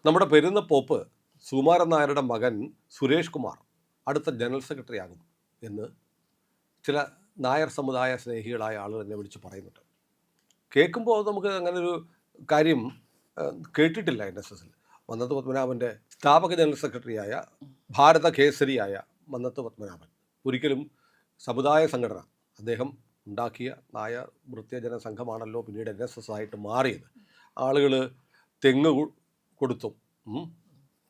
നമ്മുടെ പെരുന്ന പോപ്പ് സുകുമാരൻ നായരുടെ മകൻ സുരേഷ് കുമാർ അടുത്ത ജനറൽ സെക്രട്ടറി ആകും എന്ന് ചില നായർ സമുദായ സ്നേഹികളായ ആളുകൾ എന്നെ വിളിച്ച് പറയുന്നുണ്ട്. കേൾക്കുമ്പോൾ നമുക്ക് അങ്ങനൊരു കാര്യം കേട്ടിട്ടില്ല. NSSൽ മന്നത്ത് പത്മനാഭൻ്റെ സ്ഥാപക ജനറൽ സെക്രട്ടറിയായ ഭാരത കേസരിയായ മന്നത്ത് പത്മനാഭൻ ഒരിക്കലും സമുദായ സംഘടന അദ്ദേഹം ഉണ്ടാക്കിയ നായർ വൃത്യജന സംഘമാണല്ലോ പിന്നീട് NSS ആയിട്ട് മാറിയത്. ആളുകൾ തെങ്ങ് കൊടുത്തും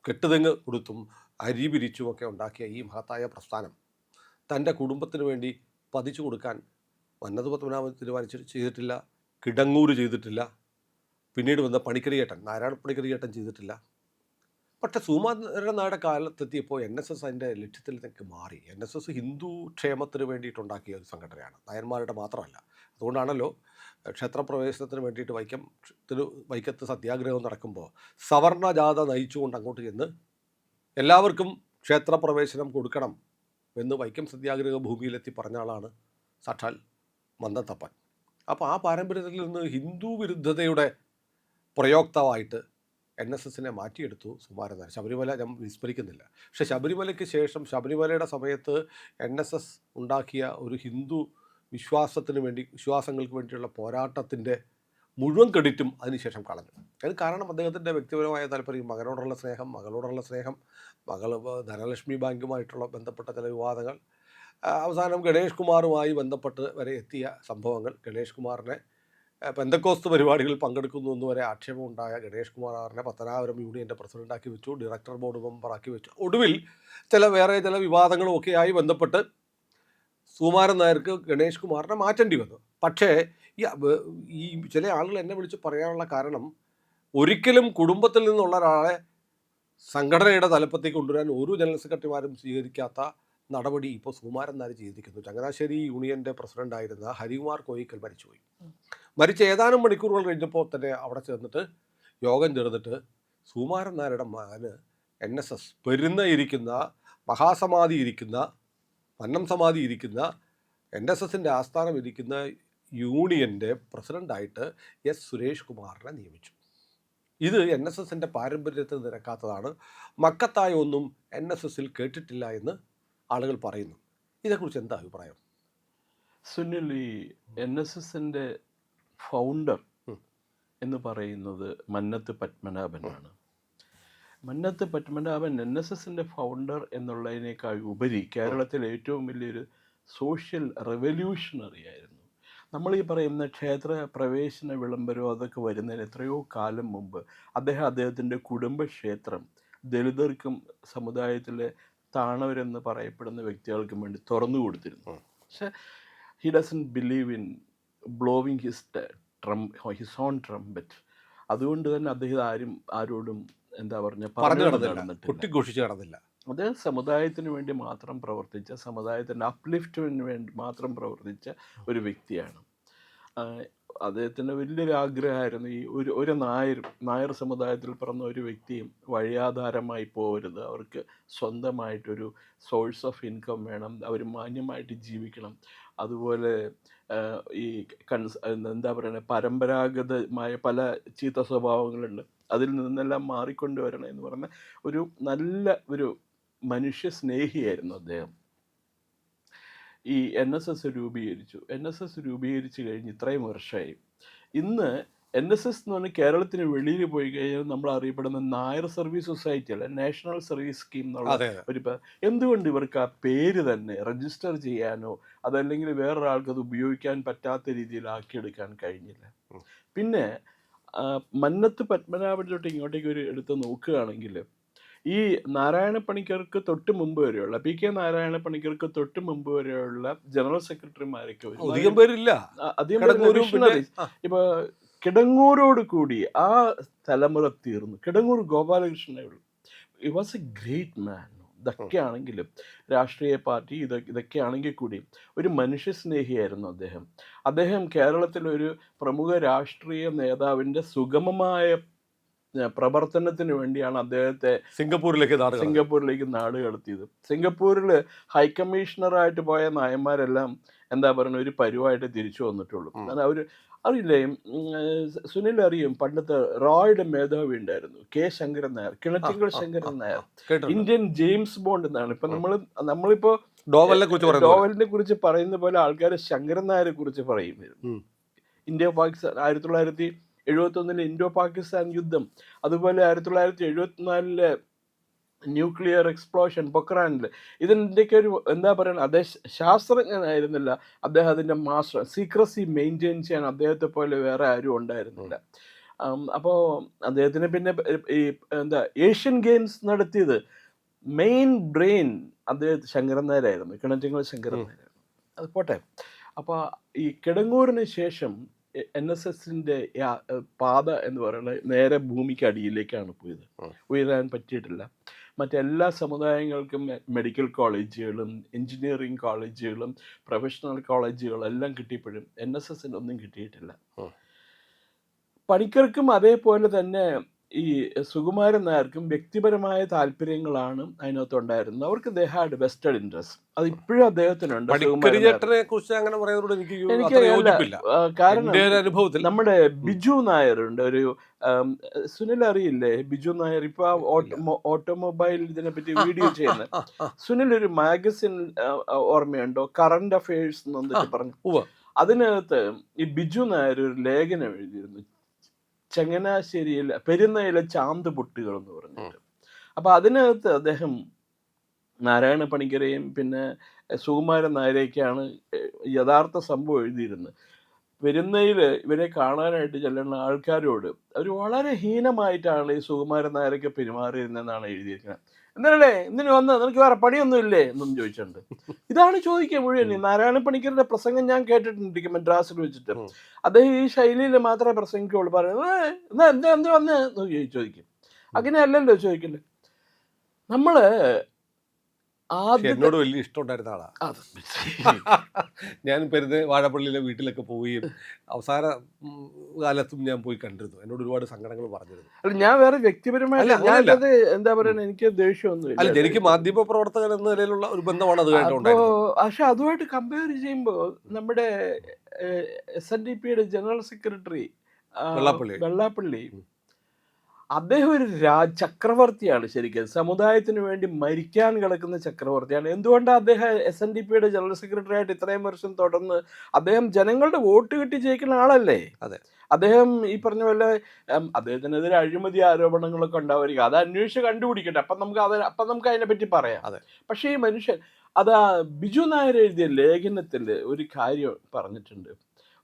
കെട്ടുതെങ്ങ് കൊടുത്തും അരി പിരിച്ചുമൊക്കെ ഉണ്ടാക്കിയ ഈ മഹത്തായ പ്രസ്ഥാനം തൻ്റെ കുടുംബത്തിന് വേണ്ടി പതിച്ചു കൊടുക്കാൻ മന്നത്ത് പത്മനാഭൻ ചെയ്തിട്ടില്ല, കിടങ്ങൂർ ചെയ്തിട്ടില്ല, പിന്നീട് വന്ന പണിക്കരിയേട്ടൻ നാരായണ പണിക്കരിയേട്ടൻ ചെയ്തിട്ടില്ല. പക്ഷേ സുകുമാരൻ നായരുടെ കാലത്തെത്തിയപ്പോൾ NSS അതിൻ്റെ ലക്ഷ്യത്തിൽ നിന്നൊക്കെ മാറി. NSS ഹിന്ദു ക്ഷേമത്തിന് വേണ്ടിയിട്ടുണ്ടാക്കിയ ഒരു സംഘടനയാണ്, നായന്മാരുടെ മാത്രമല്ല. അതുകൊണ്ടാണല്ലോ ക്ഷേത്രപ്രവേശനത്തിന് വേണ്ടിയിട്ട് വൈക്കത്ത് സത്യാഗ്രഹം നടക്കുമ്പോൾ സവർണ ജാഥ നയിച്ചുകൊണ്ട് അങ്ങോട്ട് ചെന്ന് എല്ലാവർക്കും ക്ഷേത്രപ്രവേശനം കൊടുക്കണം എന്ന് വൈക്കം സത്യാഗ്രഹ ഭൂമിയിലെത്തി പറഞ്ഞ ആളാണ് സാക്ഷാൽ മന്നത്തപ്പൻ. അപ്പോൾ ആ പാരമ്പര്യത്തിൽ നിന്ന് ഹിന്ദു വിരുദ്ധതയുടെ പ്രയോക്താവായിട്ട് NSSനെ മാറ്റിയെടുത്തു സുകുമാരൻ നായർ. ശബരിമല ഞാൻ വിസ്മരിക്കുന്നില്ല. പക്ഷേ ശബരിമലയ്ക്ക് ശേഷം ശബരിമലയുടെ സമയത്ത് NSS ഉണ്ടാക്കിയ ഒരു ഹിന്ദു വിശ്വാസങ്ങൾക്ക് വേണ്ടിയുള്ള പോരാട്ടത്തിൻ്റെ മുഴുവൻ ക്രെഡിറ്റും അതിനുശേഷം കളഞ്ഞു. അതിന് കാരണം അദ്ദേഹത്തിൻ്റെ വ്യക്തിപരമായ താല്പര്യം, മകനോടുള്ള സ്നേഹം, മകൾ ധനലക്ഷ്മി ബാങ്കുമായിട്ടുള്ള ബന്ധപ്പെട്ട ചില വിവാദങ്ങൾ, അവസാനം ഗണേഷ് കുമാറുമായി ബന്ധപ്പെട്ട് വരെ എത്തിയ സംഭവങ്ങൾ, ഗണേഷ് കുമാറിനെ പെന്തക്കോസ്ത് പരിപാടികളിൽ പങ്കെടുക്കുന്നു എന്നുവരെ ആക്ഷേപമുണ്ടായ ഗണേഷ് കുമാറിനെ പത്തനാപുരം യൂണിയൻ്റെ പ്രസിഡൻ്റാക്കി വെച്ചു, ഡയറക്ടർ ബോർഡ് മെമ്പറാക്കി വെച്ചു. ഒടുവിൽ വേറെ ചില വിവാദങ്ങളും ഒക്കെയായി ബന്ധപ്പെട്ട് സുകുമാരൻ നായർക്ക് ഗണേഷ് കുമാറിനെ മാറ്റേണ്ടി വന്നു. പക്ഷേ ഈ ചില ആളുകൾ എന്നെ വിളിച്ച് പറയാനുള്ള കാരണം, ഒരിക്കലും കുടുംബത്തിൽ നിന്നുള്ള ഒരാളെ സംഘടനയുടെ തലപ്പത്തേക്ക് കൊണ്ടുവരാൻ ഒരു ജനറൽ സെക്രട്ടറിമാരും സ്വീകരിക്കാത്ത നടപടി ഇപ്പോൾ സുകുമാരൻ നായർ ചെയ്തിരിക്കുന്നു. ചങ്ങനാശ്ശേരി യൂണിയൻ്റെ പ്രസിഡൻ്റായിരുന്ന ഹരികുമാർ കോയിക്കൽ മരിച്ചുപോയി. മരിച്ച ഏതാനും മണിക്കൂറുകൾ കഴിഞ്ഞപ്പോൾ തന്നെ അവിടെ ചേർന്നിട്ട് യോഗം ചേർന്നിട്ട് സുകുമാരൻ നായരുടെ മകന് NSS പെരുന്ന മഹാസമാധി ഇരിക്കുന്ന മന്നം സമാധി ഇരിക്കുന്ന NSSൻ്റെ ആസ്ഥാനം ഇരിക്കുന്ന യൂണിയൻ്റെ പ്രസിഡൻ്റായിട്ട് സുരേഷ് കുമാറിനെ നിയമിച്ചു. ഇത് NSSൻ്റെ പാരമ്പര്യത്തിൽ നിരക്കാത്തതാണ്. മക്കത്തായ ഒന്നും NSSൽ കേട്ടിട്ടില്ല എന്ന് ആളുകൾ പറയുന്നു. ഇതേക്കുറിച്ച് എന്താ അഭിപ്രായം? സുനിൽ, ഈ NSSൻ്റെ ഫൗണ്ടർ എന്ന് പറയുന്നത് മന്നത്ത് പത്മനാഭനാണ്. മന്നത്ത് പത്മനാഭൻ NSSൻ്റെ ഫൗണ്ടർ എന്നുള്ളതിനേക്കാൾ ഉപരി കേരളത്തിലെ ഏറ്റവും വലിയൊരു സോഷ്യൽ റെവല്യൂഷണറി ആയിരുന്നു. നമ്മൾ ഈ പറയുന്ന ക്ഷേത്ര പ്രവേശന വിളംബരം അതൊക്കെ വരുന്നതിന് എത്രയോ കാലം മുമ്പ് അദ്ദേഹത്തിൻ്റെ കുടുംബക്ഷേത്രം ദലിതർക്കും സമുദായത്തിലെ താണവരെന്ന് പറയപ്പെടുന്ന വ്യക്തികൾക്കും വേണ്ടി തുറന്നു കൊടുത്തിരുന്നു. പക്ഷേ he doesn't believe in blowing his own trumpet. അതുകൊണ്ട് തന്നെ അദ്ദേഹം ആരോടും എന്താ നടന്നില്ല. അദ്ദേഹം സമുദായത്തിന് വേണ്ടി മാത്രം പ്രവർത്തിച്ച, സമുദായത്തിൻ്റെ അപ്ലിഫ്റ്റിന് വേണ്ടി മാത്രം പ്രവർത്തിച്ച ഒരു വ്യക്തിയാണ്. അദ്ദേഹത്തിൻ്റെ വലിയൊരു ആഗ്രഹമായിരുന്നു ഈ ഒരു നായർ സമുദായത്തിൽ പിറന്ന ഒരു വ്യക്തിയും വഴിയാധാരമായി പോകരുത്, അവർക്ക് സ്വന്തമായിട്ടൊരു സോഴ്സ് ഓഫ് ഇൻകം വേണം, അവർ മാന്യമായിട്ട് ജീവിക്കണം. അതുപോലെ ഈ എന്താ പറയുക, പരമ്പരാഗതമായ പല ചീത്ത സ്വഭാവങ്ങളുണ്ട്, അതിൽ നിന്നെല്ലാം മാറിക്കൊണ്ടുവരണം എന്ന് പറഞ്ഞ ഒരു നല്ല ഒരു മനുഷ്യ സ്നേഹിയായിരുന്നു അദ്ദേഹം. ഈ NSS രൂപീകരിച്ച് കഴിഞ്ഞ് ഇത്രയും വർഷമായി. ഇന്ന് NSS എന്ന് പറഞ്ഞാൽ കേരളത്തിന് വെളിയിൽ പോയി കഴിഞ്ഞാൽ നമ്മൾ അറിയപ്പെടുന്ന നായർ സർവീസ് സൊസൈറ്റി അല്ല, നാഷണൽ സർവീസ് സ്കീം എന്നുള്ള ഒരു എന്തുകൊണ്ട് ഇവർക്ക് ആ പേര് തന്നെ രജിസ്റ്റർ ചെയ്യാനോ അതല്ലെങ്കിൽ വേറൊരാൾക്ക് അത് ഉപയോഗിക്കാൻ പറ്റാത്ത രീതിയിലാക്കിയെടുക്കാൻ കഴിഞ്ഞില്ല? പിന്നെ മന്നത്ത് പത്മനാഭനിലോട്ട് ഇങ്ങോട്ടേക്ക് എടുത്ത് നോക്കുകയാണെങ്കിൽ, ഈ നാരായണ പണിക്കർക്ക് തൊട്ട് മുമ്പ് വരെയുള്ള PK നാരായണ പണിക്കർക്ക് തൊട്ട് മുമ്പ് വരെയുള്ള ജനറൽ സെക്രട്ടറിമാരൊക്കെ അധികം പേരില്ല. ഇപ്പൊ കിടങ്ങൂരോട് കൂടി ആ തലമുറ തീർന്നു. കിടങ്ങൂർ ഗോപാലകൃഷ്ണനേ ഉള്ളൂ. ഹി വാസ് എ ഗ്രേറ്റ് മാൻ. ഇതൊക്കെ ആണെങ്കിലും രാഷ്ട്രീയ പാർട്ടി ഇതൊക്കെ ആണെങ്കിൽ കൂടി ഒരു മനുഷ്യസ്നേഹിയായിരുന്നു അദ്ദേഹം. കേരളത്തിലൊരു പ്രമുഖ രാഷ്ട്രീയ നേതാവിൻ്റെ സുഗമമായ പ്രവർത്തനത്തിന് വേണ്ടിയാണ് അദ്ദേഹത്തെ സിംഗപ്പൂരിലേക്ക് നാട് കടത്തിയത്. സിംഗപ്പൂരിൽ ഹൈക്കമ്മീഷണറായിട്ട് പോയ നായന്മാരെല്ലാം എന്താ പറയുക ഒരു പരുവായിട്ട് തിരിച്ചു വന്നിട്ടുള്ളൂ. കാരണം അവർ അറിയില്ലേ, സുനിൽ അറിയും, പണ്ടത്തെ റോയുടെ മേധാവി ഉണ്ടായിരുന്നു K Shankaran Nair, Kinattinkal Shankaran Nair, Indian James Bond എന്നാണ്. ഇപ്പൊ നമ്മളിപ്പോ ഡോവലിനെ കുറിച്ച് പറയുന്ന പോലെ ആൾക്കാർ ശങ്കരൻ നായരെ കുറിച്ച് പറയുമായിരുന്നു. ഇന്ത്യ പാകിസ്ഥാൻ 1971 ഇൻഡോ പാകിസ്ഥാൻ യുദ്ധം, അതുപോലെ 1974 ന്യൂക്ലിയർ എക്സ്പ്ലോഷൻ പൊക്രാനിൽ, ഇതിൻ്റെയൊക്കെ ഒരു എന്താ പറയുക, അദ്ദേഹം ശാസ്ത്രജ്ഞനായിരുന്നില്ല, അദ്ദേഹം അതിൻ്റെ മാസ്റ്റർ. സീക്രസി മെയിൻറ്റെയിൻ ചെയ്യാൻ അദ്ദേഹത്തെ പോലെ വേറെ ആരും ഉണ്ടായിരുന്നില്ല. അപ്പോൾ അദ്ദേഹത്തിന് പിന്നെ ഈ ഏഷ്യൻ ഗെയിംസ് നടത്തിയത് മെയിൻ ബ്രെയിൻ ശങ്കരൻ നായരായിരുന്നു, കിണറ്റിങ്കൽ ശങ്കരൻ നായരായിരുന്നു. അത് പോട്ടെ. അപ്പോൾ ഈ കിടങ്ങൂരിന് ശേഷം NSSന്റെ പാത എന്ന് പറയുന്നത് നേരെ ഭൂമിക്ക് അടിയിലേക്കാണ് പോയത്. ഉയരാൻ പറ്റിയിട്ടില്ല. മറ്റെല്ലാ സമുദായങ്ങൾക്കും മെഡിക്കൽ കോളേജുകളും എഞ്ചിനീയറിംഗ് കോളേജുകളും പ്രൊഫഷണൽ കോളേജുകളും എല്ലാം കിട്ടിയപ്പോഴും NSSന് ഒന്നും കിട്ടിയിട്ടില്ല. പണിക്കർക്കും അതേപോലെ തന്നെ ഈ സുകുമാരൻ നായർക്കും വ്യക്തിപരമായ താല്പര്യങ്ങളാണ് അതിനകത്തുണ്ടായിരുന്നത്. അവർക്ക് ദേ ഹാഡ് വെസ്റ്റഡ് ഇൻട്രസ്റ്റ്. അത് ഇപ്പോഴും അദ്ദേഹത്തിനുണ്ട്. കാരണം നമ്മുടെ ബിജു നായർ ഉണ്ട്, ഒരു സുനിൽ അറിയില്ലേ ബിജു നായർ, ഇപ്പൊ ഓട്ടോമൊബൈൽ ഇതിനെപ്പറ്റി വീഡിയോ ചെയ്യുന്നത്. സുനിൽ ഒരു മാഗസിൻ ഓർമ്മയുണ്ടോ, കറണ്ട് അഫയേഴ്സ് എന്ന് പറഞ്ഞു. അതിനകത്ത് ഈ ബിജു നായർ ഒരു ലേഖനം എഴുതിയിരുന്നു, ചങ്ങനാശ്ശേരിയിലെ പെരുന്നയിലെ ചാന്ത് പൊട്ടുകൾ എന്ന് പറഞ്ഞിട്ട്. അപ്പൊ അതിനകത്ത് അദ്ദേഹം നാരായണ പണിക്കരെയും പിന്നെ സുകുമാരൻ നായരെയൊക്കെയാണ് യഥാർത്ഥ സംഭവം എഴുതിയിരുന്നത്. പെരുന്നയിൽ ഇവരെ കാണാനായിട്ട് ചെല്ലുന്ന ആൾക്കാരോട് അവർ വളരെ ഹീനമായിട്ടാണ് ഈ സുകുമാരൻ നായരൊക്കെ പെരുമാറിയിരുന്നെന്നാണ് എഴുതിയിരിക്കുന്നത്. എന്താണല്ലേ എന്തിനു വന്ന്, നിനക്ക് വേറെ പണിയൊന്നും ഇല്ലേ എന്നൊന്നും ചോദിച്ചിട്ടുണ്ട്. ഇതാണ് ചോദിക്കുക മുഴുവൻ. നാരായണ പണിക്കരുടെ പ്രസംഗം ഞാൻ കേട്ടിട്ടുണ്ട് മദ്രാസിൽ വെച്ചിട്ട്. അദ്ദേഹം ഈ ശൈലിയിൽ മാത്രമേ പ്രസംഗിക്കുള്ളൂ. പറയുന്നത് എന്ത് വന്ന് ചോദിക്കും. അങ്ങനെയല്ലല്ലോ ചോദിക്കണ്ടേ. നമ്മള് എന്നോട് വലിയ ഇഷ്ടമുണ്ടായിരുന്ന ആളാ. ഞാൻ വാഴപ്പള്ളിയിലെ വീട്ടിലൊക്കെ പോവുകയും അവസാന കാലത്തും ഞാൻ പോയി കണ്ടിരുന്നു. എന്നോട് ഒരുപാട് സങ്കടങ്ങൾ പറഞ്ഞിരുന്നു. അല്ല, ഞാൻ വേറെ വ്യക്തിപരമായി എന്താ പറയുക, എനിക്ക് ദേഷ്യമൊന്നും അല്ല, എനിക്ക് മാധ്യമ പ്രവർത്തകൻ എന്ന നിലയിലുള്ള ഒരു ബന്ധമാണ് അത് പക്ഷെ അതുമായിട്ട് കമ്പയർ ചെയ്യുമ്പോൾ നമ്മുടെ SNDPയുടെ ജനറൽ സെക്രട്ടറി വെള്ളാപ്പള്ളി അദ്ദേഹം ഒരു ചക്രവർത്തിയാണ്. ശരിക്കും സമുദായത്തിന് വേണ്ടി മരിക്കാൻ കിടക്കുന്ന ചക്രവർത്തിയാണ്. എന്തുകൊണ്ടാണ് അദ്ദേഹം SNDPയുടെ ജനറൽ സെക്രട്ടറി ആയിട്ട് ഇത്രയും വർഷം തുടർന്ന്? അദ്ദേഹം ജനങ്ങളുടെ വോട്ട് കിട്ടി ജയിക്കുന്ന ആളല്ലേ. അതെ. അദ്ദേഹം ഈ പറഞ്ഞ പോലെ അദ്ദേഹത്തിനെതിരെ അഴിമതി ആരോപണങ്ങളൊക്കെ ഉണ്ടാവുമായിരിക്കും. അത് അന്വേഷിച്ച് കണ്ടുപിടിക്കട്ടെ, അപ്പം നമുക്ക് അതിനെപ്പറ്റി പറയാം. പക്ഷേ ഈ മനുഷ്യൻ ബിജു നായർ എഴുതിയ ലേഖനത്തിൽ ഒരു കാര്യം പറഞ്ഞിട്ടുണ്ട്.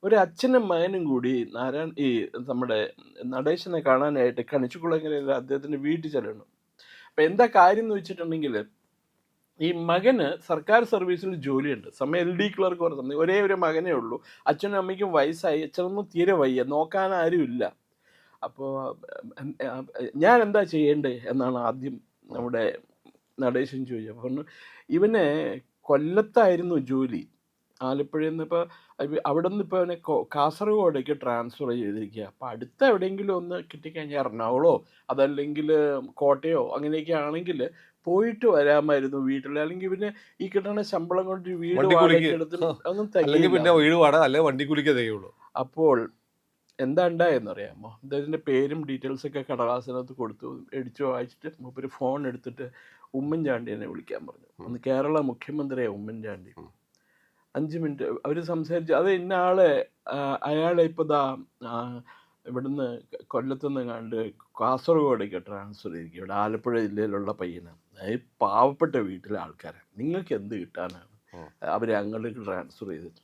ഒരു അച്ഛനും മകനും കൂടി ഈ നമ്മുടെ നടേശനെ കാണാനായിട്ട് കണിച്ചുകുളങ്ങരയിൽ അദ്ദേഹത്തിൻ്റെ വീട്ടിൽ ചെല്ലണം. അപ്പം എന്താ കാര്യം എന്ന് വെച്ചിട്ടുണ്ടെങ്കിൽ, ഈ മകന് സർക്കാർ സർവീസിൽ ജോലിയുണ്ട്, സമയം LD ക്ലർക്ക് പറഞ്ഞ സമയം, ഒരേ ഒരു മകനേ ഉള്ളൂ. അച്ഛനും അമ്മയ്ക്കും വയസ്സായി, അച്ഛനൊന്നും തീരെ വയ്യ, നോക്കാൻ ആരുമില്ല. അപ്പോൾ ഞാൻ എന്താ ചെയ്യേണ്ടത് എന്നാണ് ആദ്യം നമ്മുടെ നടേശൻ ചോദിച്ചത്. പറഞ്ഞു ഇവനെ കൊല്ലത്തായിരുന്നു ജോലി, ആലപ്പുഴയിൽ നിന്ന് ഇപ്പോൾ അവിടെ നിന്ന് ഇപ്പോൾ അവനെ കാസർഗോഡേക്ക് ട്രാൻസ്ഫർ ചെയ്തിരിക്കുക. അപ്പോൾ അടുത്ത എവിടെയെങ്കിലും ഒന്ന് കിട്ടിക്കഴിഞ്ഞാൽ എറണാകുളമോ അതല്ലെങ്കിൽ കോട്ടയോ അങ്ങനെയൊക്കെ ആണെങ്കിൽ പോയിട്ട് വരാമായിരുന്നു വീട്ടിൽ. അല്ലെങ്കിൽ പിന്നെ ഈ കിട്ടുന്ന ശമ്പളം കൊണ്ട് വീട് വാടകയ്ക്കെടുത്ത് ഒന്നും തയ്യുള്ളൂ. അപ്പോൾ എന്താ ഉണ്ടായെന്നറിയാമോ? അദ്ദേഹത്തിൻ്റെ പേരും ഡീറ്റെയിൽസൊക്കെ കടലാസിനകത്ത് കൊടുത്തു, എടിച്ചു വായിച്ചിട്ട് മൂപ്പര് ഫോൺ എടുത്തിട്ട് ഉമ്മൻചാണ്ടിയെ വിളിക്കാൻ പറഞ്ഞു. അന്ന് കേരള മുഖ്യമന്ത്രിയാണ് ഉമ്മൻചാണ്ടി. 5 മിനിറ്റ് അവർ സംസാരിച്ചു. അത് ഇന്ന അയാളെ ഇപ്പോൾ ഇവിടുന്ന് കൊല്ലത്തുനിന്ന് കണ്ട് കാസർഗോഡേക്ക് ട്രാൻസ്ഫർ ചെയ്തിരിക്കും. ഇവിടെ ആലപ്പുഴ ജില്ലയിലുള്ള പയ്യനാണ്, അതായത് പാവപ്പെട്ട വീട്ടിലെ ആൾക്കാരാണ്, നിങ്ങൾക്ക് എന്ത് കിട്ടാനാണ് അവരെ അങ്ങോട്ടേക്ക് ട്രാൻസ്ഫർ ചെയ്തിട്ട്.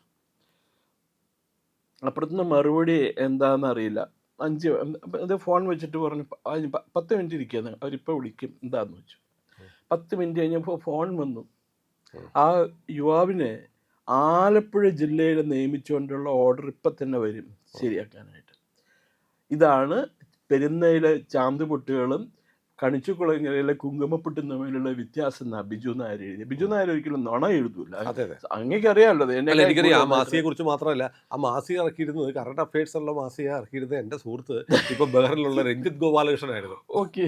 അപ്പുറത്തുനിന്ന് മറുപടി എന്താണെന്നറിയില്ല. അത് ഫോൺ വെച്ചിട്ട് പറഞ്ഞു 10 മിനിറ്റ് ഇരിക്കുകയെന്ന്, അവരിപ്പോൾ വിളിക്കും എന്താന്ന് വെച്ചു. 10 മിനിറ്റ് കഴിഞ്ഞപ്പോൾ ഫോൺ വന്നു. ആ യുവാവിനെ ആലപ്പുഴ ജില്ലയിൽ നിയമിച്ചുകൊണ്ടുള്ള ഓർഡർ ഇപ്പം തന്നെ വരും ശരിയാക്കാനായിട്ട്. ഇതാണ് പെരുന്നയിലെ ചാന്തുപൊട്ടുകളും കണിച്ചുകുളങ്ങരയിലെ കുങ്കുമപ്പൊട്ടും തമ്മിലുള്ള വ്യത്യാസം എന്നാ ബിജു നായർ എഴുതി. ബിജു നായർ ഒരിക്കലും നുണ എഴുതൂല. അതെ അതെ. അങ്ങേക്കറിയാമല്ലോ അത്. അല്ല, എനിക്കറിയാം. ആ മാസികയെ കുറിച്ച് മാത്രമല്ല, ആ മാസിക ഇറക്കിയിരുന്നത്, കറണ്ട് അഫയേഴ്സ് ഉള്ള മാസിക ഇറക്കിയിരുന്നത് എൻ്റെ സുഹൃത്ത് ഇപ്പൊ ബഹറിലുള്ള രഞ്ജിത്ത് ഗോപാലകൃഷ്ണനായിരുന്നു. ഓക്കെ.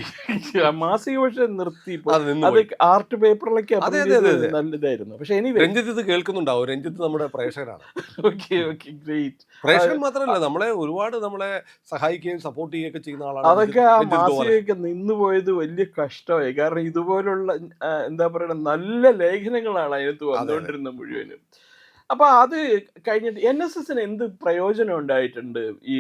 മാസിക പക്ഷെ നിർത്തി. അത് നിന്ന് അത് പോയി. ആർട്ട് പേപ്പറിലൊക്കെ അതെ അതെ അതെ അതെ. നല്ലതായിരുന്നു. പക്ഷെ എനിവേ, രഞ്ജിത്ത് ഇത് കേൾക്കുന്നുണ്ടാവും. രഞ്ജിത്ത് നമ്മുടെ പ്രേക്ഷകനാണ്. Okay okay great. പ്രേക്ഷകൻ മാത്രമല്ല, നമ്മളെ ഒരുപാട് നമ്മളെ സഹായിക്കുകയും സപ്പോർട്ട് ചെയ്യുകയൊക്കെ ചെയ്യുന്ന ആളാണ് അതൊക്കെ ആ രഞ്ജിത്ത് ഗോപാലകൃഷ്ണൻ. മാസികയൊക്കെ നിന്നുപോയത് വലിയ കഷ്ടമായി. കാരണം ഇതുപോലുള്ള എന്താ പറയുക, നല്ല ലേഖനങ്ങളാണ് അതിനകത്ത് വന്നുകൊണ്ടിരുന്നത് മുഴുവനും. അപ്പൊ അത് കഴിഞ്ഞിട്ട് NSSന് എന്ത് പ്രയോജനം ഉണ്ടായിട്ടുണ്ട് ഈ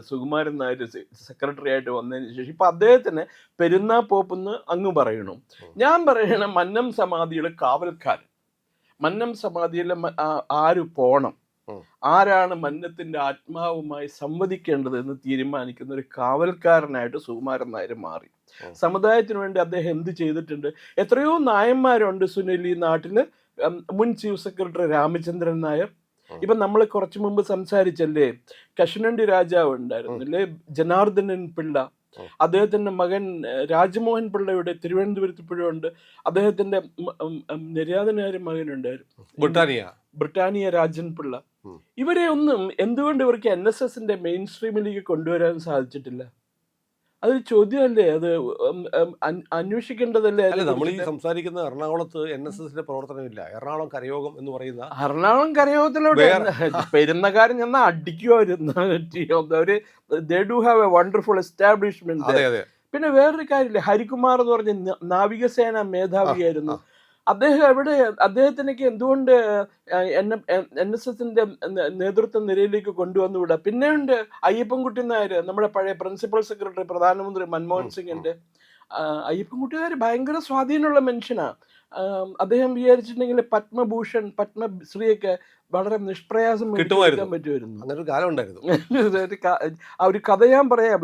സുകുമാരൻ നായർ സെക്രട്ടറി ആയിട്ട് വന്നതിന് ശേഷം? ഇപ്പൊ അദ്ദേഹത്തിന് പെരുന്നാ പോപ്പെന്ന് അങ്ങ് പറയണു. ഞാൻ പറയണ മന്നം സമാധിയുടെ കാവൽക്കാരൻ, മന്നം സമാധിയിലെ ആര് പോണം, ആരാണ് മന്നത്തിന്റെ ആത്മാവുമായി സംവദിക്കേണ്ടത് എന്ന് തീരുമാനിക്കുന്ന ഒരു കാവൽക്കാരനായിട്ട് സുകുമാരൻ നായർ മാറി. സമുദായത്തിന് വേണ്ടി അദ്ദേഹം എന്ത് ചെയ്തിട്ടുണ്ട്? എത്രയോ നായന്മാരുണ്ട് സുനിൽ ഈ നാട്ടില്. മുൻ ചീഫ് സെക്രട്ടറി രാമചന്ദ്രൻ നായർ, ഇപ്പൊ നമ്മൾ കുറച്ചു മുമ്പ് സംസാരിച്ചല്ലേ, കശുനണ്ടി രാജാവ് ഉണ്ടായിരുന്നില്ലേ, ജനാർദ്ദനൻ പിള്ള, അദ്ദേഹത്തിന്റെ മകൻ രാജ്മോഹൻ പിള്ളയുടെ തിരുവനന്തപുരത്ത് ഇപ്പോഴും ഉണ്ട്. അദ്ദേഹത്തിന്റെ നിര്യാതനായ മകനുണ്ടായിരുന്നു, ബ്രിട്ടാനിയ രാജൻ പിള്ള. ഇവരെ ഒന്നും എന്തുകൊണ്ട് ഇവർക്ക് NSSന്റെ മെയിൻ സ്ട്രീമിലേക്ക് കൊണ്ടുവരാൻ സാധിച്ചിട്ടില്ല? അതൊരു ചോദ്യമല്ലേ? അത് അന്വേഷിക്കേണ്ടതല്ലേ? അല്ല, നമ്മൾ ഈ സംസാരിക്കുന്ന എറണാകുളത്ത് NSSന്റെ പ്രവർത്തനമില്ല. എറണാകുളം കരയോഗം എന്ന് പറയുന്ന, എറണാകുളം കരയോഗത്തിലൂടെ പെരുന്നക്കാരൻ ചെന്നാൽ അടിക്കുമായിരുന്നു. They do have a wonderful establishment. പിന്നെ വേറൊരു കാര്യമില്ല, ഹരികുമാർ എന്ന് പറഞ്ഞ നാവികസേന മേധാവിയായിരുന്നു അദ്ദേഹത്തിനൊക്കെ എന്തുകൊണ്ട് NSSന്റെ നേതൃത്വ നിരയിലേക്ക് കൊണ്ടുവന്നുകൂടാ? പിന്നെ ഉണ്ട് അയ്യപ്പൻകുട്ടി നായർ, നമ്മുടെ പഴയ പ്രിൻസിപ്പൽ സെക്രട്ടറി, പ്രധാനമന്ത്രി മൻമോഹൻ സിംഗിന്റെ. അയ്യപ്പൻകുട്ടി നായർ ഭയങ്കര സ്വാധീനമുള്ള മനുഷ്യനാണ്. അദ്ദേഹം വിചാരിച്ചിട്ടുണ്ടെങ്കിൽ പത്മഭൂഷൺ, പത്മശ്രീയൊക്കെ വളരെ നിഷ്പ്രയാസം മേടിക്കാൻ പറ്റുമായിരുന്നു. ഒരു കഥ ഞാൻ പറയാം.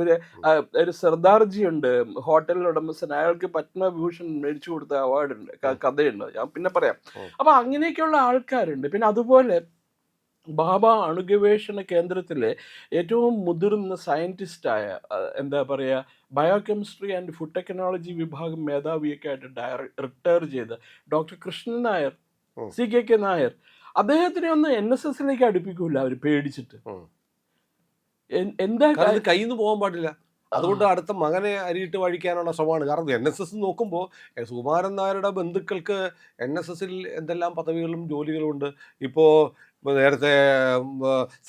ഒരു സർദാർജി ഉണ്ട്, ഹോട്ടൽ ഉടമസ്ഥൻ, അയാൾക്ക് പത്മഭൂഷൺ മേടിച്ചു കൊടുത്ത അവാർഡുണ്ട്, കഥയുണ്ട്, ഞാൻ പിന്നെ പറയാം. അപ്പൊ അങ്ങനെയൊക്കെയുള്ള ആൾക്കാരുണ്ട്. പിന്നെ അതുപോലെ ബാബ അണുഗവേഷണ കേന്ദ്രത്തിലെ ഏറ്റവും മുതിർന്ന സയന്റിസ്റ്റായ, എന്താ പറയുക, ബയോകെമിസ്ട്രി ആൻഡ് ഫുഡ് ടെക്നോളജി വിഭാഗം മേധാവിയൊക്കെ ആയിട്ട് റിട്ടയർ ചെയ്ത ഡോക്ടർ കൃഷ്ണൻ നായർ, CK നായർ, അദ്ദേഹത്തിനെ ഒന്നും NSSലേക്ക് അടുപ്പിക്കൂല അവർ പേടിച്ചിട്ട്. എന്താ കയ്യിൽ നിന്ന് പോകാൻ പാടില്ല. അതുകൊണ്ട് അടുത്ത മകനെ അരിയിട്ട് വഴിക്കാനുള്ള ശ്രമമാണ്. കാരണം NSS നോക്കുമ്പോൾ സുകുമാരൻ നായരുടെ ബന്ധുക്കൾക്ക് NSSൽ എന്തെല്ലാം പദവികളും ജോലികളും ഉണ്ട്. ഇപ്പോൾ നേരത്തെ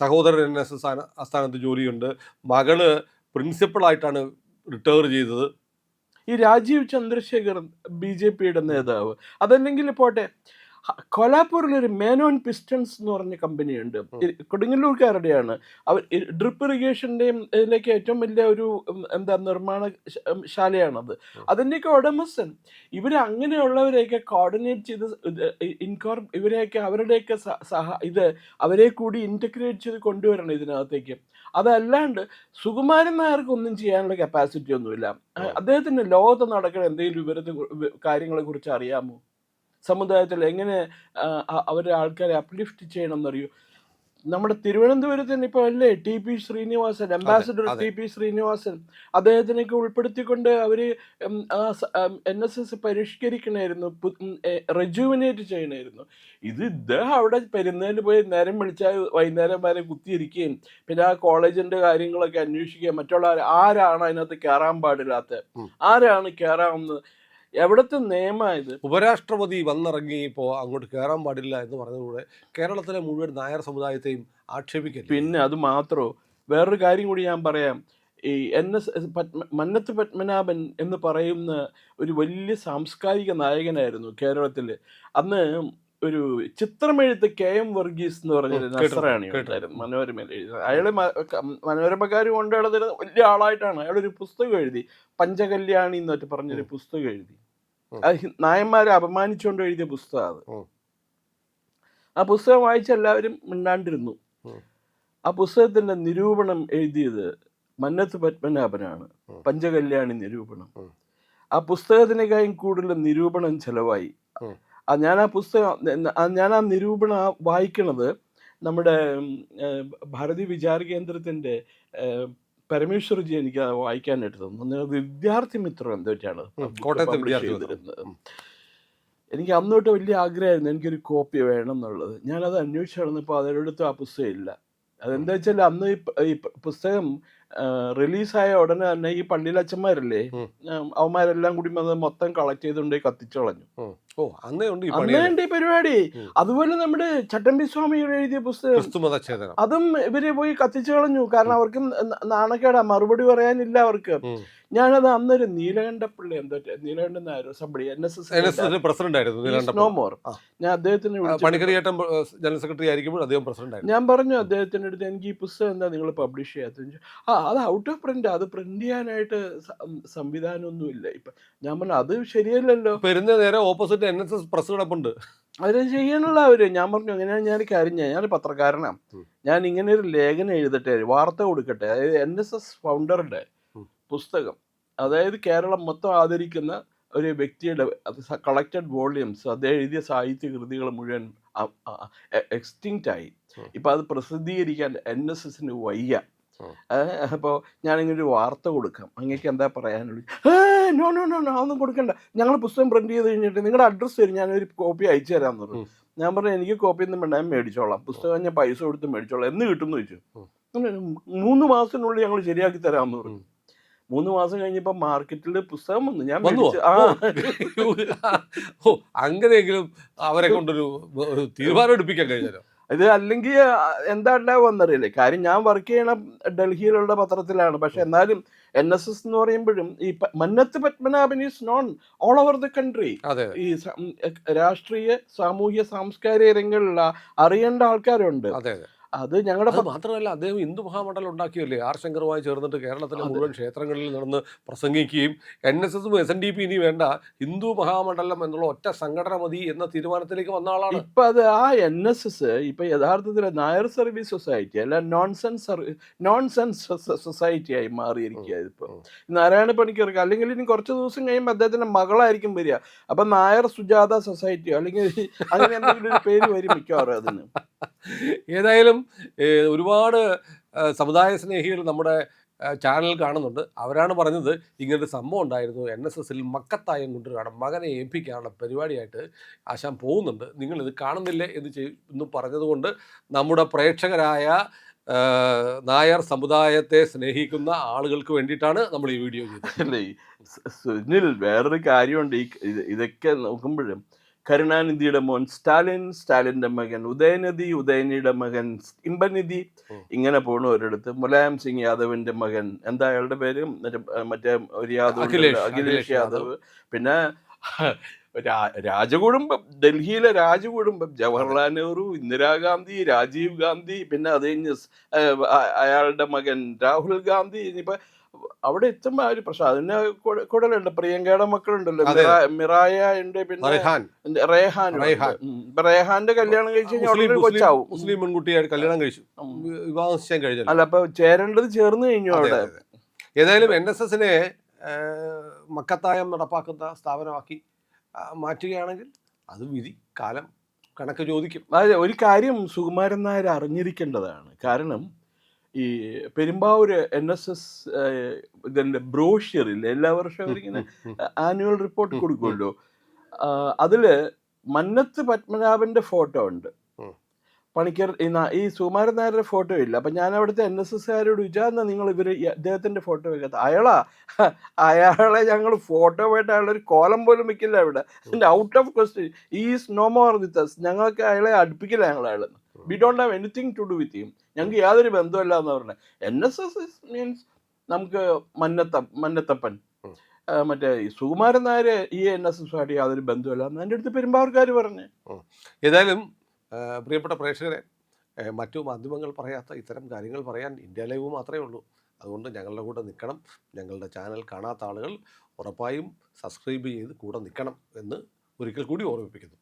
സഹോദരൻ NSS ആസ്ഥാനത്ത് ജോലിയുണ്ട്. മകള് പ്രിൻസിപ്പളായിട്ടാണ് റിട്ടയർ ചെയ്തത്. ഈ രാജീവ് ചന്ദ്രശേഖർ BJPയുടെ നേതാവ്. അതല്ലെങ്കിൽ പോട്ടെ, കൊലാപ്പൂരിൽ ഒരു മേനോൻ പിസ്റ്റൺസ് എന്ന് പറഞ്ഞ കമ്പനിയുണ്ട്, കൊടുങ്ങല്ലൂർക്കാരുടെയാണ്. അവർ ഡ്രിപ്പ് ഇറിഗേഷൻ്റെയും ഇതിലേക്ക് ഏറ്റവും വലിയ ഒരു നിർമ്മാണ ശാലയാണത്. അതിൻ്റെയൊക്കെ ഉടമസ്ഥൻ. അങ്ങനെയുള്ളവരെയൊക്കെ കോർഡിനേറ്റ് ചെയ്ത് ഇവരെയൊക്കെ അവരുടെയൊക്കെ അവരെ കൂടി ഇൻറ്റഗ്രേറ്റ് ചെയ്ത് കൊണ്ടുവരണം ഇതിനകത്തേക്ക്. അതല്ലാണ്ട് സുകുമാരൻ നായർക്ക് ഒന്നും ചെയ്യാനുള്ള കപ്പാസിറ്റി ഒന്നുമില്ല. അദ്ദേഹത്തിന് ലോകത്ത് നടക്കുന്ന എന്തെങ്കിലും കാര്യങ്ങളെ കുറിച്ച് അറിയാമോ? സമുദായത്തിൽ എങ്ങനെ അവരെ ആൾക്കാരെ അപ്ലിഫ്റ്റ് ചെയ്യണം എന്നറിയൂ. നമ്മുടെ തിരുവനന്തപുരത്തിന് ഇപ്പോൾ അല്ലേ TP Srinivasan, ambassador TP Srinivasan, അദ്ദേഹത്തിനൊക്കെ ഉൾപ്പെടുത്തിക്കൊണ്ട് അവർ NSS പരിഷ്കരിക്കണമായിരുന്നു, റെജുവിനേറ്റ് ചെയ്യണമായിരുന്നു. ഇദ്ദേഹം അവിടെ പെരുന്നതിന് പോയി നേരം വിളിച്ചാൽ വൈകുന്നേരം വരെ കുത്തിയിരിക്കുകയും പിന്നെ ആ കോളേജിന്റെ കാര്യങ്ങളൊക്കെ അന്വേഷിക്കുകയും, മറ്റുള്ള ആരാണ് അതിനകത്ത് കയറാൻ പാടില്ലാത്ത, ആരാണ് കയറാമെന്ന്, എവിടത്തെ നിയമായത്? ഉപരാഷ്ട്രപതി വന്നിറങ്ങിയപ്പോൾ അങ്ങോട്ട് കയറാൻ പാടില്ല എന്ന് പറഞ്ഞതുകൂടെ കേരളത്തിലെ മുഴുവൻ നായർ സമുദായത്തെയും ആക്ഷേപിക്കുന്നു. പിന്നെ അത് മാത്രമോ, വേറൊരു കാര്യം കൂടി ഞാൻ പറയാം. ഈ മന്നത്ത് പത്മനാഭൻ എന്ന് പറയുന്ന ഒരു വലിയ സാംസ്കാരിക നായകനായിരുന്നു കേരളത്തിൽ. അന്ന് ഒരു ചിത്രമെഴുത്ത് KM വർഗീസ് എന്ന് പറഞ്ഞൊരു നസ്രാണി ഉണ്ടായിരുന്നു, മനോരമയിൽ എഴുതി. അയാള് മനോരമക്കാർ കൊണ്ടുനടന്നിരുന്ന വലിയ ആളായിട്ടാണ്. അയാളൊരു പുസ്തകം എഴുതി, പഞ്ചകല്യാണി എന്നൊക്കെ പറഞ്ഞൊരു പുസ്തകം എഴുതി. നായന്മാരെ അപമാനിച്ചുകൊണ്ട് എഴുതിയ പുസ്തകം അത്. ആ പുസ്തകം വായിച്ച എല്ലാവരും മിണ്ടാണ്ടിരുന്നു. ആ പുസ്തകത്തിന്റെ നിരൂപണം എഴുതിയത് മന്നത്ത് പത്മനാഭനാണ്, പഞ്ചകല്യാണി നിരൂപണം. ആ പുസ്തകത്തിനേക്കാളും കൂടുതൽ നിരൂപണം ചെലവായി. ഞാൻ ആ നിരൂപണം വായിക്കണത് നമ്മുടെ ഭാരതീയ വിചാര കേന്ദ്രത്തിൻ്റെ പരമേശ്വർജി എനിക്ക് അത് വായിക്കാനായിട്ട് തന്നു. അന്നേരം വിദ്യാർത്ഥി മിത്രം എന്തൊക്കെയാണ് കോട്ടയത്തെ പബ്ലിഷ് വിദ്യാർത്ഥി ചെയ്തിരുന്നത്. എനിക്ക് അന്ന് തൊട്ട് വലിയ ആഗ്രഹമായിരുന്നു എനിക്കൊരു കോപ്പി വേണം എന്നുള്ളത്. ഞാനത് അന്വേഷിച്ച് നടന്നപ്പോൾ അതിനടുത്ത് ആ പുസ്തകം ഇല്ല. അതെന്താ വെച്ചാൽ അന്ന് ഈ പുസ്തകം റിലീസായ ഉടനെ തന്നെ ഈ പള്ളിയിലെ അച്ഛന്മാരില്ലേ, അവന്മാരെല്ലാം കൂടി അത് മൊത്തം കളക്ട് ചെയ്തുകൊണ്ട് കത്തിച്ചു കളഞ്ഞു. ഓ അന്നേ ഉണ്ട് ഈ അന്നേ ഉണ്ട് ഈ പരിപാടി. അതുപോലെ നമ്മുടെ ചട്ടമ്പി സ്വാമിയുടെ എഴുതിയ പുസ്തകം ക്രിസ്തുമതച്ഛേദനം അതും ഇവര് പോയി കത്തിച്ചു കളഞ്ഞു. കാരണം അവർക്ക് നാണക്കേടാ, മറുപടി പറയാനില്ല അവർക്ക്. ഞാനത് അന്നൊരു നീലകണ്ഠപ്പിള്ളി നീലകണ്ഠൻ നായർ സബടി NSS പ്രസിഡന്റ് ആയിരുന്നു. No more. ഞാൻ അദ്ദേഹത്തിന് പണിക്കരയേട്ടൻ ജനറൽ സെക്രട്ടറി ആയിരിക്കുമ്പോൾ അദ്ദേഹം പ്രസിഡന്റ് ആയിരുന്നു. ഞാൻ പറഞ്ഞു അദ്ദേഹത്തിൻ്റെ അടുത്ത്, എനിക്ക് ഈ പുസ്തകം എന്താ നിങ്ങൾ പബ്ലിഷ് ചെയ്യാത്തത്? അത് ഔട്ട് ഓഫ് പ്രിന്റ്, അത് പ്രിന്റ് ചെയ്യാനായിട്ട് സംവിധാനമൊന്നുമില്ല ഇപ്പൊ. ഞാൻ പറഞ്ഞു അത് ശരിയല്ലല്ലോ. പെരുന്ന നേരെ ഓപ്പോസിറ്റ് NSS പ്രസ് കിടപ്പുണ്ട്, അത് ചെയ്യാനുള്ള ഞാൻ പറഞ്ഞു അങ്ങനെയാണ് ഞാൻ കാര്യം ഞാൻ പത്രക്കാരനാണ്, ഞാൻ ഇങ്ങനെ ഒരു ലേഖനം എഴുതട്ടെ, വാർത്ത കൊടുക്കട്ടെ. അതായത് NSS ഫൗണ്ടറുടെ പുസ്തകം, അതായത് കേരളം മൊത്തം ആദരിക്കുന്ന ഒരു വ്യക്തിയുടെ കളക്റ്റഡ് വോള്യൂംസ്, അദ്ദേഹം എഴുതിയ സാഹിത്യ കൃതികൾ മുഴുവൻ എക്സ്റ്റിങ്ക്റ്റ് ആയി. ഇപ്പം അത് പ്രസിദ്ധീകരിക്കാൻ NSSന് വയ്യ. അപ്പോൾ ഞാനിങ്ങനെ ഒരു വാർത്ത കൊടുക്കാം, അങ്ങേക്ക് എന്താ പറയാനുള്ളത്? നോ നോ നോ നോ അതൊന്നും കൊടുക്കണ്ട, ഞങ്ങൾ പുസ്തകം പ്രിന്റ് ചെയ്ത് കഴിഞ്ഞിട്ട് നിങ്ങളുടെ അഡ്രസ്സ് തരും, ഞാനൊരു കോപ്പി അയച്ചു തരാമെന്ന് പറഞ്ഞു. ഞാൻ പറഞ്ഞു എനിക്ക് കോപ്പി ഒന്നും വേണ്ട, ഞാൻ മേടിച്ചോളാം, പുസ്തകം ഞാൻ പൈസ കൊടുത്ത് മേടിച്ചോളാം. എന്ന് കിട്ടുമെന്ന് ചോദിച്ചു. 3 മാസത്തിനുള്ളിൽ ഞങ്ങൾ ശരിയാക്കി തരാമെന്ന് പറഞ്ഞു. 3 മാസം കഴിഞ്ഞപ്പോൾ മാർക്കറ്റിൽ പുസ്തകം വന്നു. ഞാൻ അങ്ങനെയെങ്കിലും അവരെ കൊണ്ടൊരു തീരുമാനം എടുപ്പിക്കാൻ കഴിഞ്ഞല്ലോ. ഇത് അല്ലെങ്കിൽ എന്താ ഉണ്ടാവുമെന്നറിയില്ലേ. കാര്യം ഞാൻ വർക്ക് ചെയ്യണ ഡൽഹിയിലുള്ള പത്രത്തിലാണ്. പക്ഷെ എന്നാലും NSS എന്ന് പറയുമ്പോഴും ഈ Mannathu Padmanabhan is known all over the country. ഈ രാഷ്ട്രീയ സാമൂഹ്യ സാംസ്കാരിക രംഗങ്ങളിലുള്ള അറിയേണ്ട ആൾക്കാരുണ്ട്. അത് ഞങ്ങളുടെ മാത്രമല്ല, അദ്ദേഹം ഹിന്ദു മഹാമണ്ഡലം ഉണ്ടാക്കിയല്ലേ, ആർ ശങ്കറുമായി ചേർന്നിട്ട് കേരളത്തിലെ മുഴുവൻ ക്ഷേത്രങ്ങളിൽ നടന്ന് പ്രസംഗിക്കുകയും NSSും SNDP ഇനി വേണ്ട, ഹിന്ദു മഹാമണ്ഡലം എന്നുള്ള ഒറ്റ സംഘടന മതി എന്ന തീരുമാനത്തിലേക്ക് വന്ന ആളാണ്. ഇപ്പൊ അത് ആ NSS ഇപ്പൊ യഥാർത്ഥത്തിൽ നായർ സർവീസ് സൊസൈറ്റി അല്ല, നോൺസെൻസ് സൊസൈറ്റി ആയി മാറിയിരിക്കുക. ഇപ്പൊ നാരായണ പണിക്കർക്ക് അല്ലെങ്കിൽ ഇനി കുറച്ച് ദിവസം കഴിയുമ്പോൾ അദ്ദേഹത്തിന്റെ മകളായിരിക്കും വരിക. അപ്പൊ നായർ സുജാത സൊസൈറ്റിയോ അല്ലെങ്കിൽ അങ്ങനെ എന്തെങ്കിലും ഒരു പേര് വരും മിക്കവാറും അതിന്. ഏതായാലും ഒരുപാട് സമുദായ സ്നേഹികൾ നമ്മുടെ ചാനൽ കാണുന്നുണ്ട്. അവരാണ് പറഞ്ഞത് ഇങ്ങനൊരു സംഭവം ഉണ്ടായിരുന്നു, NSSൽ മക്കത്തായം കൊണ്ടുവരണം, മകനെ ഏൽപ്പിക്കാനുള്ള പരിപാടിയായിട്ട് ആശാൻ പോകുന്നുണ്ട്, നിങ്ങളിത് കാണുന്നില്ലേ എന്ന് പറഞ്ഞതുകൊണ്ട് നമ്മുടെ പ്രേക്ഷകരായ നായർ സമുദായത്തെ സ്നേഹിക്കുന്ന ആളുകൾക്ക് വേണ്ടിയിട്ടാണ് നമ്മൾ ഈ വീഡിയോ ചെയ്തത്. അല്ലേ സുനിൽ, വേറൊരു കാര്യമുണ്ട്. ഇതൊക്കെ നോക്കുമ്പോഴും കരുണാനിധിയുടെ മോൻ സ്റ്റാലിൻ, സ്റ്റാലിൻ്റെ മകൻ ഉദയനിധി, ഉദയനിധിയുടെ മകൻ ഇമ്പനിധി, ഇങ്ങനെ പോണ ഒരിടത്ത് മുലായം സിംഗ് യാദവിൻ്റെ മകൻ, എന്താ അയാളുടെ പേര്, മറ്റേ ഒരു യാദവ്, അഖിലേഷ് യാദവ്. പിന്നെ രാജകുടുംബം, ഡൽഹിയിലെ രാജകുടുംബം, ജവഹർലാൽ നെഹ്റു, ഇന്ദിരാഗാന്ധി, രാജീവ് ഗാന്ധി, പിന്നെ അത് കഴിഞ്ഞ് അയാളുടെ മകൻ രാഹുൽ ഗാന്ധി. ഇനിയിപ്പോൾ അവിടെ എത്തുമ്പോൾ ആ ഒരു പ്രശ്നം. അതിന് കൂടുതലുണ്ട്. പ്രിയങ്കയുടെ മക്കളുണ്ടല്ലോ, മിറായ ഉണ്ട്, പിന്നെ റേഹാന്റെ കല്യാണം കഴിച്ച് കൊച്ചാവും. മുസ്ലിം പെൺകുട്ടിയായിട്ട് കല്യാണം കഴിച്ചു, വിവാഹം കഴിഞ്ഞു. അല്ല, അപ്പൊ ചേരേണ്ടത് ചേർന്ന് കഴിഞ്ഞു അവിടെ. ഏതായാലും NSSനെ മക്കത്തായം നടപ്പാക്കുന്ന സ്ഥാപനമാക്കി മാറ്റുകയാണെങ്കിൽ അത് വിധി കാലം കണക്ക് ചോദിക്കും. അതെ, ഒരു കാര്യം സുകുമാരൻ നായർ അറിഞ്ഞിരിക്കേണ്ടതാണ്. കാരണം ഈ പെരുമ്പാവൂർ NSS ഇതിൻ്റെ ബ്രോഷ്യറിൽ എല്ലാ വർഷവും അവരിങ്ങനെ ആനുവൽ റിപ്പോർട്ട് കൊടുക്കുമല്ലോ, അതിൽ മന്നത്ത് പത്മനാഭൻ്റെ ഫോട്ടോ ഉണ്ട്, പണിക്കർ ഈ സുകുമാരൻ നായരുടെ ഫോട്ടോ ഇല്ല. അപ്പം ഞാൻ അവിടുത്തെ NSSകാരോട് ചോദിച്ചാൽ നിങ്ങൾ ഇദ്ദേഹത്തിൻ്റെ ഫോട്ടോ വെക്കാത്ത അയാളെ ഞങ്ങൾ ഫോട്ടോ പോയിട്ട് അയാളുടെ ഒരു കോലം പോലും വെക്കില്ല ഇവിടെ. Out of question, is no more with us. ഞങ്ങൾക്ക് അയാളെ അടുപ്പിക്കില്ല, അയാളെ we don't have anything to do with him, ഞങ്ങൾക്ക് യാതൊരു ബന്ധമില്ല എന്ന് പറഞ്ഞത്. NSS മീൻസ് നമുക്ക് മന്നത്തപ്പൻ, മറ്റേ സുകുമാരൻ നായർ ഈ NSSമായിട്ട് യാതൊരു ബന്ധമില്ല എന്ന് എൻ്റെ അടുത്ത് പെരുമ്പാവൂർക്കാർ പറഞ്ഞു. ഏതായാലും പ്രിയപ്പെട്ട പ്രേക്ഷകരെ, മറ്റു മാധ്യമങ്ങൾ പറയാത്ത ഇത്തരം കാര്യങ്ങൾ പറയാൻ ഇന്ത്യ ലൈവ് മാത്രമേ ഉള്ളൂ. അതുകൊണ്ട് ഞങ്ങളുടെ കൂടെ നിൽക്കണം. ഞങ്ങളുടെ ചാനൽ കാണാത്ത ആളുകൾ ഉറപ്പായും സബ്സ്ക്രൈബ് ചെയ്ത് കൂടെ നിൽക്കണം എന്ന് ഒരിക്കൽ കൂടി ഓർമ്മിപ്പിക്കുന്നു.